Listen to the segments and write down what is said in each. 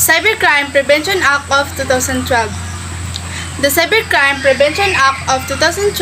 Cybercrime Prevention Act of 2012. The Cybercrime Prevention Act of 2012,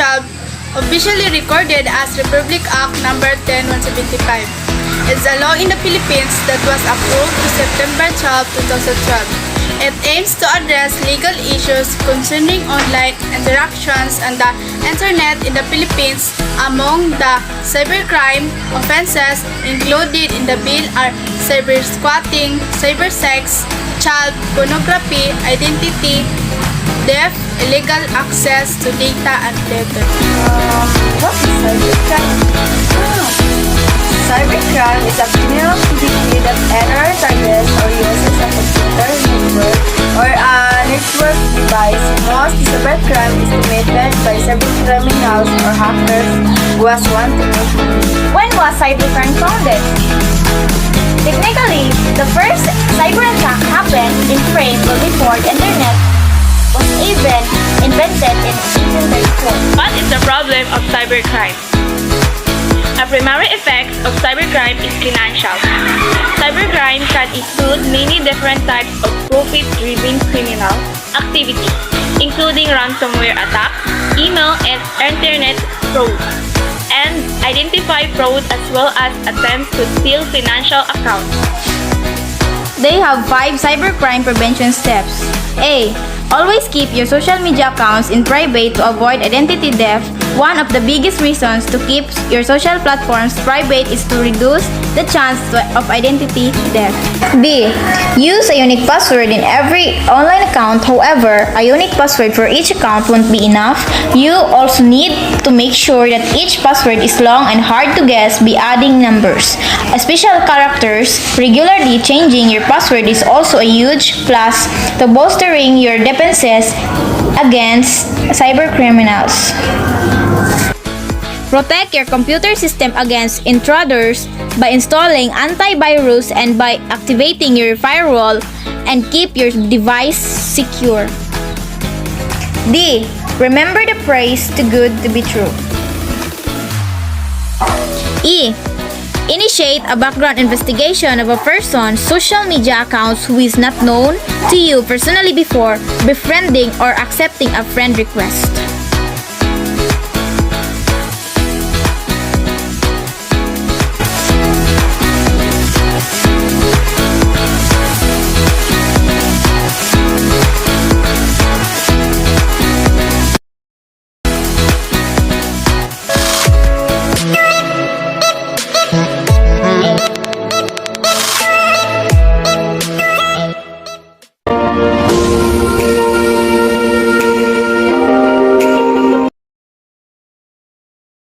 officially recorded as Republic Act No. 10175, is a law in the Philippines that was approved on September 12, 2012. It aims to address legal issues concerning online interactions and the Internet in the Philippines. Among the cybercrime offenses included in the bill are cybersquatting, cybersex, child pornography, identity theft, illegal access to data, and letter. What is cybercrime? Cybercrime is a criminal activity that enters, targets, or uses a computer network or a network device. Most cybercrime is committed by cybercriminals or hackers who want to make money. When was cybercrime founded? Technically, the first cyber attack happened in France before the internet was even invented in 1834. What is the problem of cybercrime? A primary effect of cybercrime is financial. Cybercrime can include many different types of profit-driven criminal activity, including ransomware attacks, email and internet fraud, and identify fraud as well as attempts to steal financial accounts. They have 5 cybercrime prevention steps. A. Always keep your social media accounts in private to avoid identity theft. One of the biggest reasons to keep your social platforms private is to reduce the chance of identity theft. B. Use a unique password in every online account. However, a unique password for each account won't be enough. You also need to make sure that each password is long and hard to guess by adding numbers, special characters. Regularly changing your password is also a huge plus to bolstering your defenses against cybercriminals. Protect your computer system against intruders by installing antivirus and by activating your firewall, and keep your device secure. D. Remember the phrase too good to be true. E. Initiate a background investigation of a person's social media accounts who is not known to you personally before befriending or accepting a friend request.